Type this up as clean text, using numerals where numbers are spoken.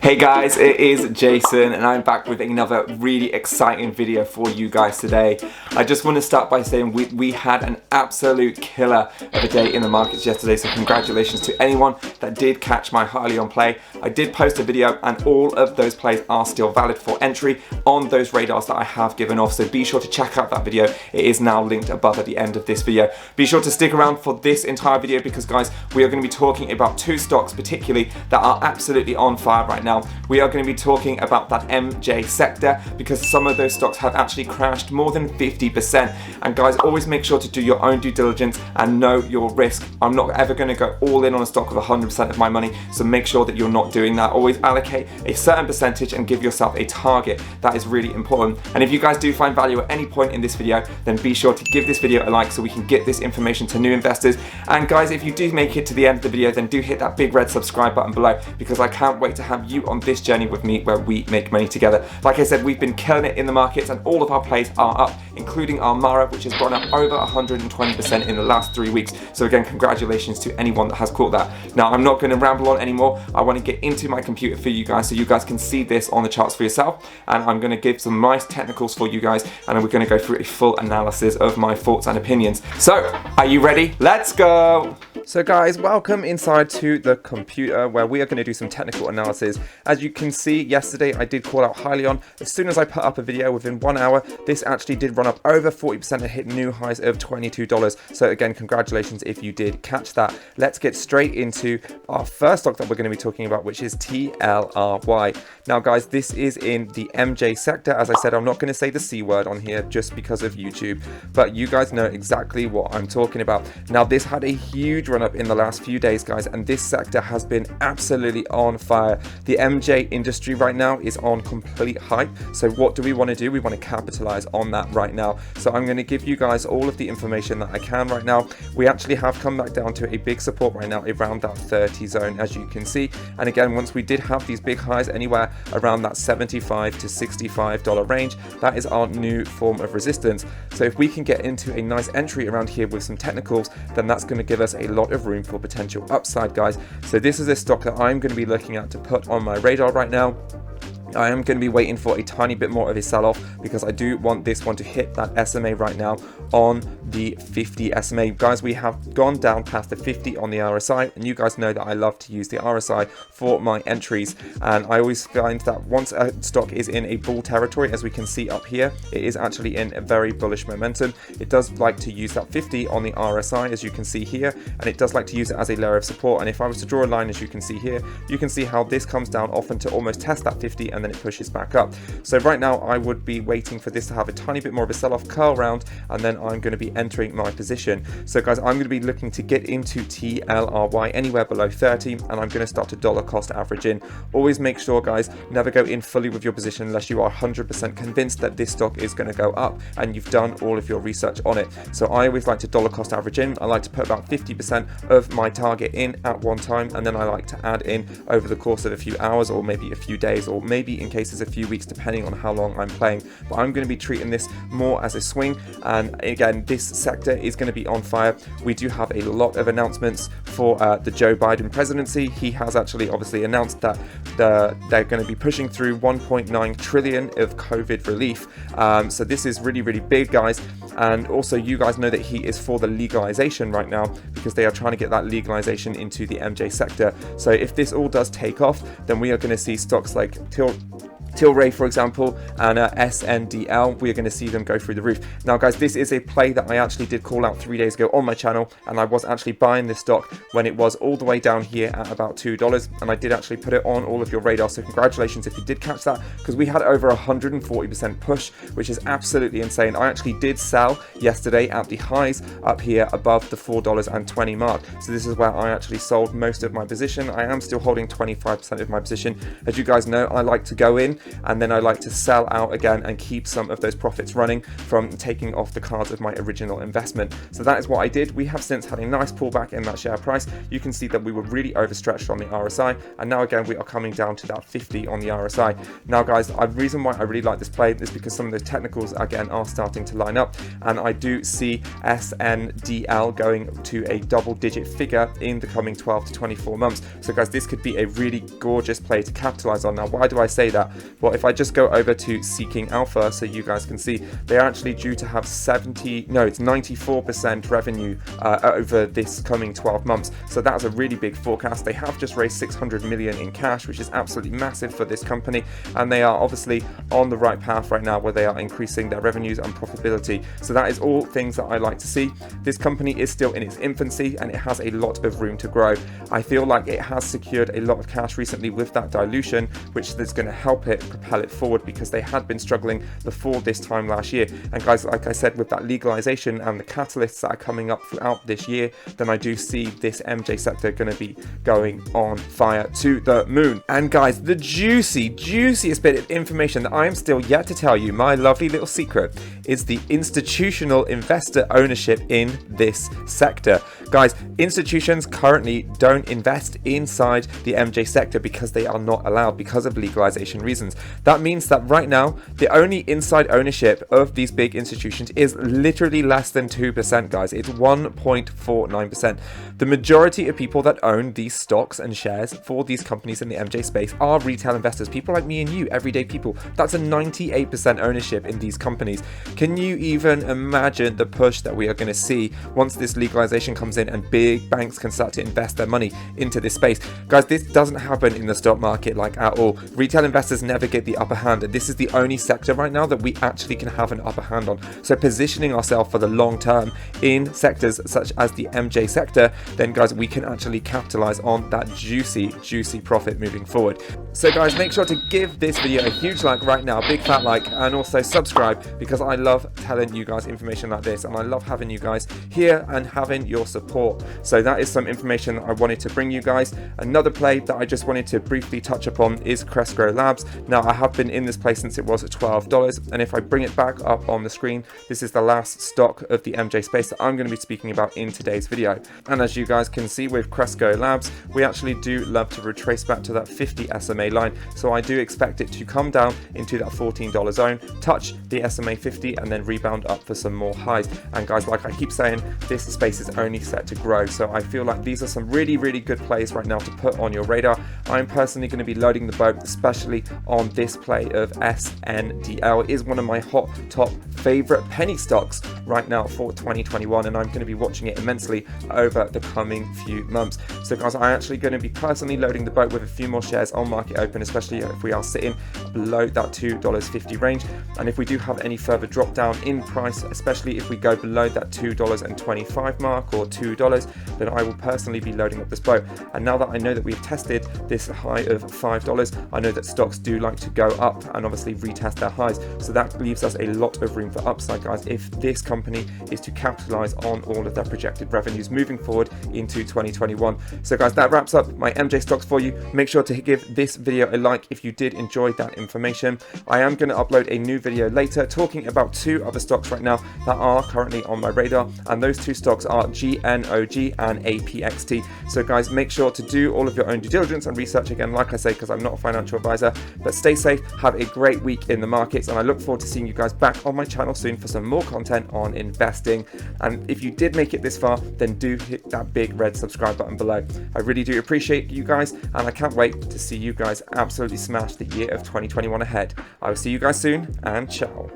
Hey guys, it is Jason and I'm back with another really exciting video for you guys today. I just want to start by saying we had an absolute killer of a day in the markets yesterday, so congratulations to anyone that did catch my highly on play. I did post a video and all of those plays are still valid for entry on those radars that I have given off, so be sure to check out that video. It is now linked above at the end of this video. Be sure to stick around for this entire video because guys, we are going to be talking about two stocks particularly that are absolutely on fire right now. We are going to be talking about that MJ sector because some of those stocks have actually crashed more than 50%. And guys, always make sure to do your own due diligence and know your risk. I'm not ever going to go all in on a stock with 100% of my money, so make sure that you're not doing that. Always allocate a certain percentage and give yourself a target. That is really important. And if you guys do find value at any point in this video, then be sure to give this video a like so we can get this information to new investors. And guys, if you do make it to the end of the video, then do hit that big red subscribe button below because I can't wait to have you on this journey with me where we make money together. Like I said, we've been killing it in the markets and all of our plays are up, including our Mara, which has gone up over 120% in the last 3 weeks. So again, congratulations to anyone that has caught that. Now, I'm not going to ramble on anymore. I want to get into my computer for you guys so you guys can see this on the charts for yourself. And I'm going to give some nice technicals for you guys and we're going to go through a full analysis of my thoughts and opinions. So, are you ready? Let's go! So guys, welcome inside to the computer where we are going to do some technical analysis. As you can see, yesterday I did call out highly on. As soon as I put up a video within 1 hour, this actually did run up over 40% and hit new highs of $22. So again, congratulations if you did catch that. Let's get straight into our first stock that we're going to be talking about, which is TLRY. Now guys, this is in the MJ sector. As I said, I'm not going to say the C word on here just because of YouTube, but you guys know exactly what I'm talking about. Now this had a huge run up in the last few days guys, and this sector has been absolutely on fire. The MJ industry right now is on complete hype, so what do we want to do? We want to capitalize on that right now. So I'm going to give you guys all of the information that I can right now. We actually have come back down to a big support right now around that 30 zone, as you can see, and again, once we did have these big highs anywhere around that $75 to $65 range, that is our new form of resistance. So if we can get into a nice entry around here with some technicals, then that's going to give us a lot of room for potential upside guys. So this is a stock that I'm going to be looking at to put on my radar right now. I am going to be waiting for a tiny bit more of a sell-off because I do want this one to hit that SMA right now on the 50 SMA. Guys, we have gone down past the 50 on the RSI, and you guys know that I love to use the RSI for my entries, and I always find that once a stock is in a bull territory, as we can see up here, it is actually in a very bullish momentum. It does like to use that 50 on the RSI, as you can see here, and it does like to use it as a layer of support. And if I was to draw a line, as you can see here, you can see how this comes down often to almost test that 50 and then it pushes back up. So right now I would be waiting for this to have a tiny bit more of a sell-off, curl round, and then I'm going to be entering my position. So guys, I'm going to be looking to get into TLRY anywhere below 30, and I'm going to start to dollar cost average in. Always make sure guys, never go in fully with your position unless you are 100% convinced that this stock is going to go up and you've done all of your research on it. So I always like to dollar cost average in. I like to put about 50% of my target in at one time, and then I like to add in over the course of a few hours or maybe a few days, or maybe in cases a few weeks, depending on how long I'm playing. But I'm going to be treating this more as a swing, and again, this sector is going to be on fire. We do have a lot of announcements for the Joe Biden presidency. He has actually obviously announced that they're going to be pushing through 1.9 trillion of COVID relief. So this is really, really big guys. And also you guys know that he is for the legalization right now because they are trying to get that legalization into the MJ sector. So if this all does take off, then we are going to see stocks like Tilray, for example, and Sndl, we're going to see them go through the roof. Now guys, this is a play that I actually did call out 3 days ago on my channel, and I was actually buying this stock when it was all the way down here at about $2, and I did actually put it on all of your radar. So congratulations if you did catch that, because we had over 140% push, which is absolutely insane. I actually did sell yesterday at the highs up here above the $4.20 mark. So this is where I actually sold most of my position. I am still holding 25% of my position. As you guys know, I like to go in and then I like to sell out again and keep some of those profits running from taking off the cards of my original investment. So that is what I did. We have since had a nice pullback in that share price. You can see that we were really overstretched on the RSI, and now again we are coming down to that 50 on the RSI. Now guys, the reason why I really like this play is because some of those technicals again are starting to line up, and I do see Sndl going to a double-digit figure in the coming 12 to 24 months. So guys, this could be a really gorgeous play to capitalize on. Now why do I say that? Well, if I just go over to Seeking Alpha so you guys can see, they're actually due to have 94% revenue over this coming 12 months. So that's a really big forecast. They have just raised 600 million in cash, which is absolutely massive for this company, and they are obviously on the right path right now where they are increasing their revenues and profitability. So that is all things that I like to see. This company is still in its infancy and it has a lot of room to grow. I feel like it has secured a lot of cash recently with that dilution, which is going to help it propel it forward, because they had been struggling before this time last year. And guys, like I said, with that legalization and the catalysts that are coming up throughout this year, then I do see this MJ sector going to be going on fire to the moon. And guys, the juiciest bit of information that I am still yet to tell you, my lovely little secret, is the institutional investor ownership in this sector. Guys, institutions currently don't invest inside the MJ sector because they are not allowed because of legalization reasons. That means that right now, the only inside ownership of these big institutions is literally less than 2%, guys. It's 1.49%. The majority of people that own these stocks and shares for these companies in the MJ space are retail investors, people like me and you, everyday people. That's a 98% ownership in these companies. Can you even imagine the push that we are going to see once this legalization comes in and big banks can start to invest their money into this space? Guys, this doesn't happen in the stock market like at all. Retail investors never get the upper hand, and this is the only sector right now that we actually can have an upper hand on. So positioning ourselves for the long term in sectors such as the MJ sector, then guys, we can actually capitalize on that juicy profit moving forward. So guys, make sure to give this video a huge like right now, big fat like, and also subscribe, because I love telling you guys information like this, and I love having you guys here and having your support. So that is some information that I wanted to bring you guys. Another play that I just wanted to briefly touch upon is Cresco Labs. Now I have been in this play since it was at $12, and if I bring it back up on the screen, this is the last stock of the MJ space that I'm going to be speaking about in today's video. And as you guys can see with Cresco Labs, we actually do love to retrace back to that 50 SMA line. So I do expect it to come down into that $14 zone, touch the SMA 50, and then rebound up for some more highs. And guys, like I keep saying, this space is only set to grow. So I feel like these are some really good plays right now to put on your radar. I'm personally going to be loading the boat, especially on this play of Sndl. It is one of my top favorite penny stocks right now for 2021, and I'm going to be watching it immensely over the coming few months. So guys, I'm actually going to be personally loading the boat with a few more shares on market open, especially if we are sitting below that $2.50 range. And if we do have any further drop down in price, especially if we go below that $2.25 mark or $2, then I will personally be loading up this boat. And now that I know that we've tested this high of $5, I know that stocks do like to go up and obviously retest their highs. So that leaves us a lot of room for upside, guys, if this company is to capitalize on all of their projected revenues moving forward into 2021. So guys, that wraps up my MJ stocks for you. Make sure to give this video a like if you did enjoy that information. I am going to upload a new video later talking about two other stocks right now that are currently on my radar, and those two stocks are GNOG and APXT. So guys, make sure to do all of your own due diligence and research, again, like I say, because I'm not a financial advisor. But stay safe, have a great week in the markets, and I look forward to seeing you guys back on my channel soon for some more content on investing. And if you did make it this far, then do hit that big red subscribe button below. I really do appreciate you guys, and I can't wait to see you guys absolutely smash the year of 2021 ahead. I will see you guys soon, and ciao.